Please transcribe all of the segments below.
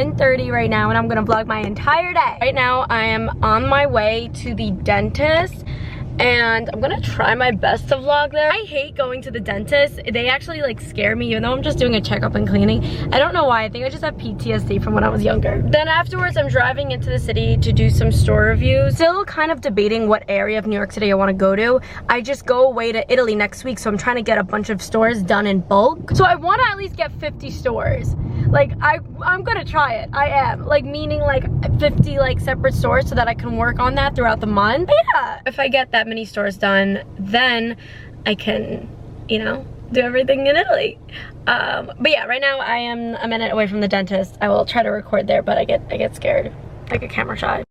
10:30 right now, and I'm gonna vlog my entire day. Right now, I am on my way to the dentist, and I'm gonna try my best to vlog there. I hate going to the dentist. They actually like scare me, even though I'm just doing a checkup and cleaning. I don't know why. I think I just have PTSD from when I was younger. Then afterwards, I'm driving into the city to do some store reviews. Still kind of debating what area of New York City I want to go to. I just go away to Italy next week, so I'm trying to get a bunch of stores done in bulk. So I want to at least get 50 stores. Like I'm gonna try it. I am, like, meaning like 50 like separate stores so that I can work on that throughout the month. But yeah, if I get that many stores done, then I can, you know, do everything in Italy. But yeah, right now I am a minute away from the dentist. I will try to record there, but I get scared. I get camera shy.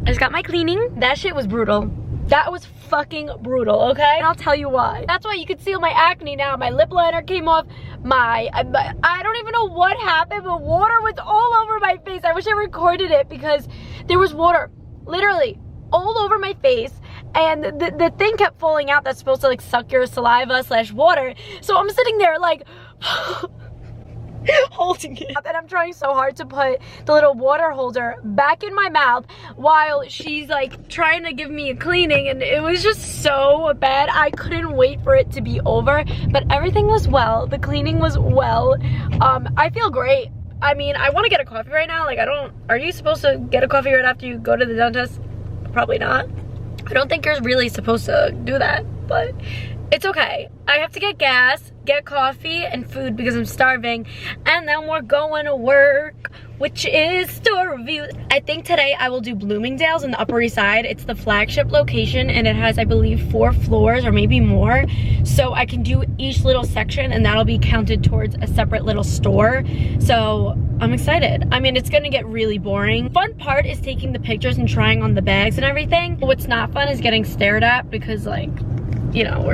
I just got my cleaning. That shit was brutal. That was fucking brutal, okay? And I'll tell you why. That's why you can see my acne now. My lip liner came off. I don't even know what happened, but water was all over my face. I wish I recorded it because there was water literally all over my face. And the thing kept falling out that's supposed to like suck your saliva / water. So I'm sitting there like holding it, and I'm trying so hard to put the little water holder back in my mouth while she's like trying to give me a cleaning, and it was just so bad. I couldn't wait for it to be over, but everything was well. The cleaning was well. I feel great. I mean, I want to get a coffee right now. Like, are you supposed to get a coffee right after you go to the dentist? Probably not. I don't think you're really supposed to do that, but it's okay. I have to get gas, get coffee and food because I'm starving, and then we're going to work, which is store review. I think today I will do Bloomingdale's in the Upper East Side. It's the flagship location, and it has, I believe, 4 floors or maybe more. So I can do each little section, and that'll be counted towards a separate little store. So I'm excited. I mean, it's gonna get really boring. Fun part is taking the pictures and trying on the bags and everything. What's not fun is getting stared at because, like, you know,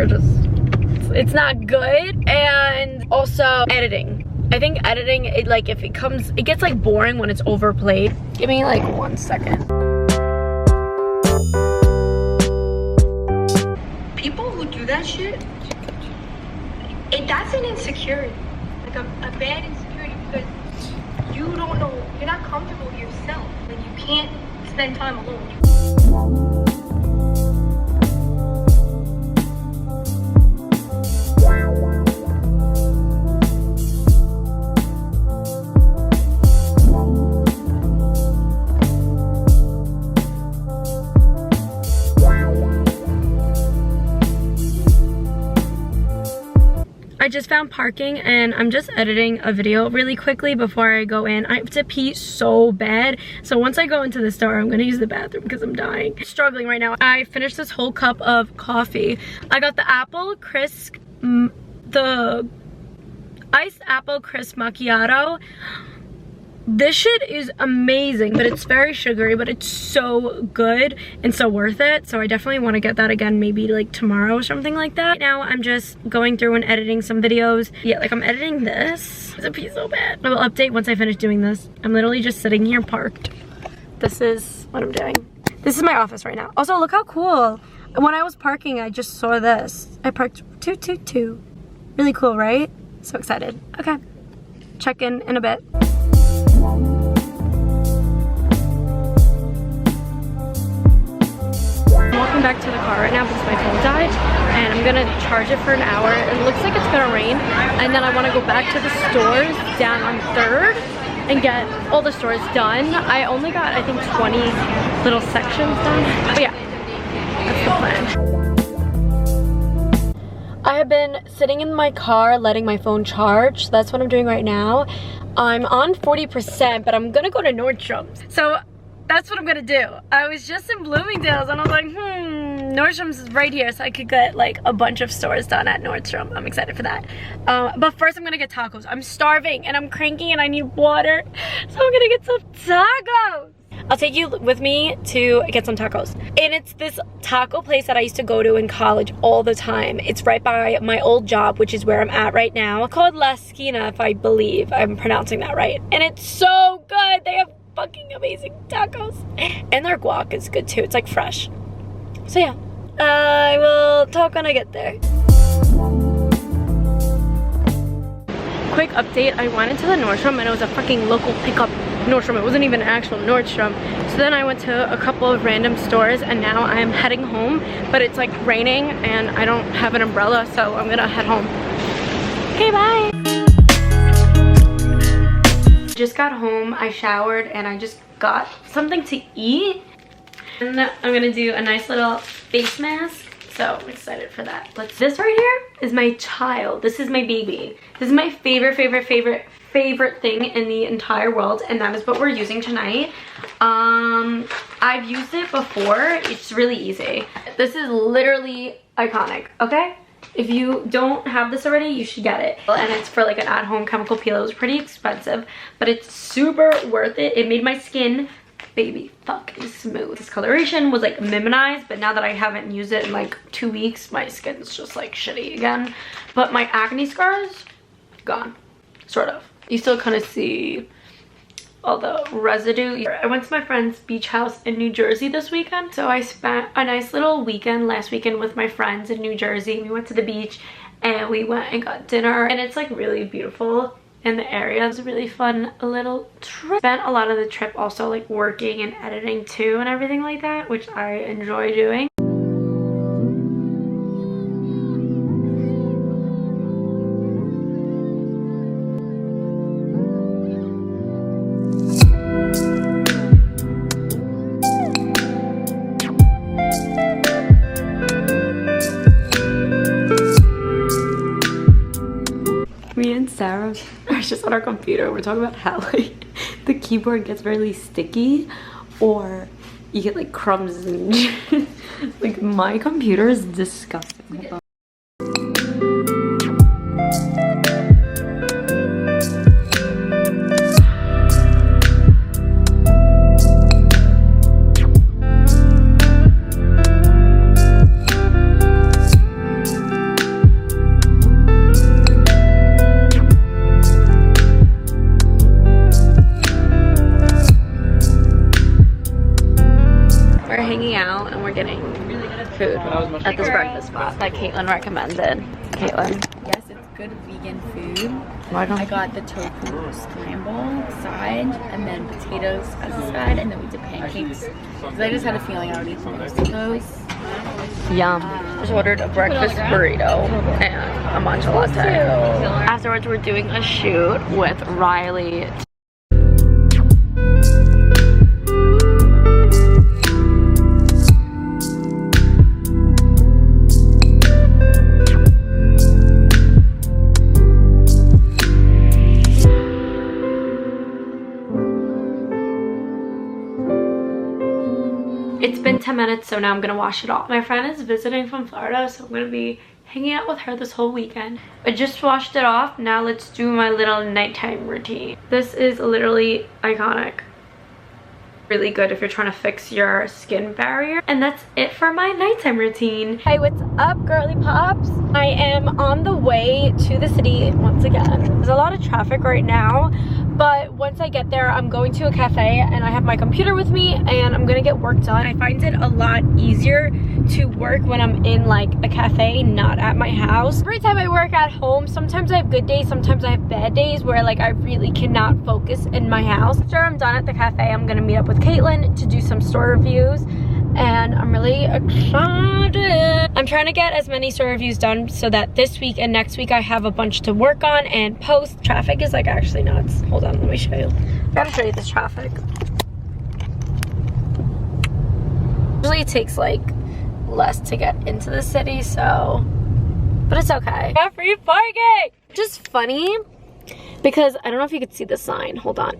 it's not good. And also editing. I think editing, it gets like boring when it's overplayed. Give me like 1 second. People who do that shit, that's an insecurity. Like a bad insecurity, because you don't know, you're not comfortable with yourself. Like, you can't spend time alone. I just found parking, and I'm just editing a video really quickly before I go in. I have to pee so bad, so once I go into the store, I'm gonna use the bathroom because I'm dying. I'm struggling right now. I finished this whole cup of coffee. I got the the iced apple crisp macchiato. This shit is amazing, but it's very sugary, but it's so good and so worth it. So I definitely want to get that again, maybe like tomorrow or something like that. Right now I'm just going through and editing some videos. Yeah, like I'm editing this. It's a piece so bad. I will update once I finish doing this. I'm literally just sitting here parked. This is what I'm doing. This is my office right now. Also, look how cool. When I was parking, I just saw this. I parked 222. Really cool, right? So excited. Okay, check in a bit. I'm walking back to the car right now because my phone died, and I'm gonna charge it for an hour. It looks like it's gonna rain, and then I want to go back to the stores down on 3rd and get all the stores done. I only got, I think, 20 little sections done, but yeah, that's the plan. I have been sitting in my car letting my phone charge. So that's what I'm doing right now. I'm on 40%, but I'm gonna go to Nordstrom's. So that's what I'm gonna do. I was just in Bloomingdale's and I was like, Nordstrom's is right here, so I could get like a bunch of stores done at Nordstrom. I'm excited for that. But first I'm gonna get tacos. I'm starving and I'm cranky and I need water. So I'm gonna get some tacos. I'll take you with me to get some tacos. And it's this taco place that I used to go to in college all the time. It's right by my old job, which is where I'm at right now. It's called La Esquina, if I believe I'm pronouncing that right. And it's so good. They have fucking amazing tacos. And their guac is good too. It's like fresh. So yeah, I will talk when I get there. quick update. I went into the Nordstrom and it was a fucking local pickup Nordstrom. It wasn't even an actual Nordstrom. So then I went to a couple of random stores and now I am heading home, but it's like raining and I don't have an umbrella, so I'm gonna head home. Okay, bye. Just got home, I showered, and I just got something to eat. And I'm gonna do a nice little face mask. So I'm excited for that. This right here is my child. This is my baby. This is my favorite thing in the entire world, and that is what we're using tonight. I've used it before. It's really easy. This is literally iconic, okay? If you don't have this already, you should get it. And it's for like an at-home chemical peel. It was pretty expensive, but it's super worth it. It made my skin baby fucking smooth. This coloration was like minimized, but now that I haven't used it in like 2 weeks, my skin's just like shitty again. But my acne scars, gone, sort of. You still kind of see all the residue. I went to my friend's beach house in New Jersey this weekend. So I spent a nice little weekend last weekend with my friends in New Jersey. We went to the beach and we went and got dinner, and it's like really beautiful in the area. It was a really fun little trip. Spent a lot of the trip also like working and editing too and everything like that, which I enjoy doing. Me and Sarah are just on our computer. We're talking about how like the keyboard gets really sticky, or you get like crumbs and like my computer is disgusting. Out and we're getting food at this breakfast spot that Caitlin recommended. Caitlin. Yes, it's good vegan food. I got the tofu scramble side and then potatoes as a side, and then we did pancakes. Because I just had a feeling I would eat most of those. Yum. Just ordered a breakfast burrito and a matcha latte. Afterwards, we're doing a shoot with Riley. It's been 10 minutes, so now I'm gonna wash it off. My friend is visiting from Florida, so I'm gonna be hanging out with her this whole weekend. I just washed it off. Now let's do my little nighttime routine. This is literally iconic. Really good if you're trying to fix your skin barrier. And that's it for my nighttime routine. Hey, what's up, girly pops? I am on the way to the city once again. There's a lot of traffic right now, but once I get there, I'm going to a cafe and I have my computer with me and I'm gonna get work done. I find it a lot easier to work when I'm in like a cafe, not at my house. Every time I work at home, sometimes I have good days, sometimes I have bad days where like I really cannot focus in my house. After I'm done at the cafe, I'm gonna meet up with Caitlin to do some store reviews, and I'm really excited. I'm trying to get as many store reviews done so that this week and next week I have a bunch to work on and post. Traffic is like actually nuts. Hold on, let me show you. I gotta show you this traffic. Usually it takes like less to get into the city, so, but it's okay. Got free parking! Just funny because I don't know if you could see the sign. Hold on.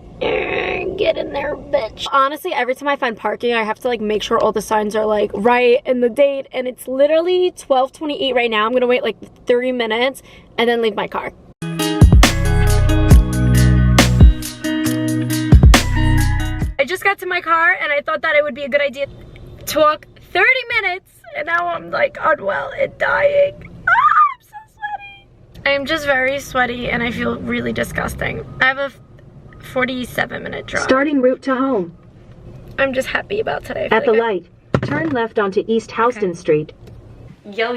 Get in there, bitch. Honestly, every time I find parking, I have to like make sure all the signs are like right in the date, and it's literally 12:28 right now. I'm gonna wait like 30 minutes and then leave my car. I just got to my car and I thought that it would be a good idea to walk 30 minutes, and now I'm like unwell and dying. I'm so sweaty. I'm just very sweaty and I feel really disgusting. I have a 47-minute drive. Starting route to home. I'm just happy about today. At the light, turn left onto East Houston Street. Yo.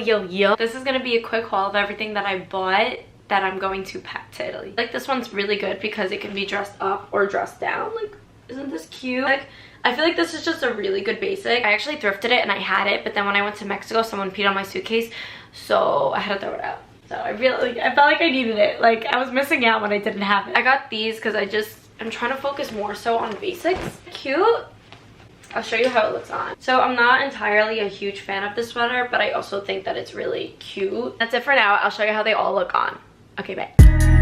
This is gonna be a quick haul of everything that I bought that I'm going to pack to Italy. Like this one's really good because it can be dressed up or dressed down. Like, isn't this cute? Like, I feel like this is just a really good basic. I actually thrifted it and I had it, but then when I went to Mexico, someone peed on my suitcase, so I had to throw it out. So I felt like I needed it. Like, I was missing out when I didn't have it. I got these because I'm trying to focus more so on basics. Cute. I'll show you how it looks on. So I'm not entirely a huge fan of this sweater, but I also think that it's really cute. That's it for now. I'll show you how they all look on. Okay, bye.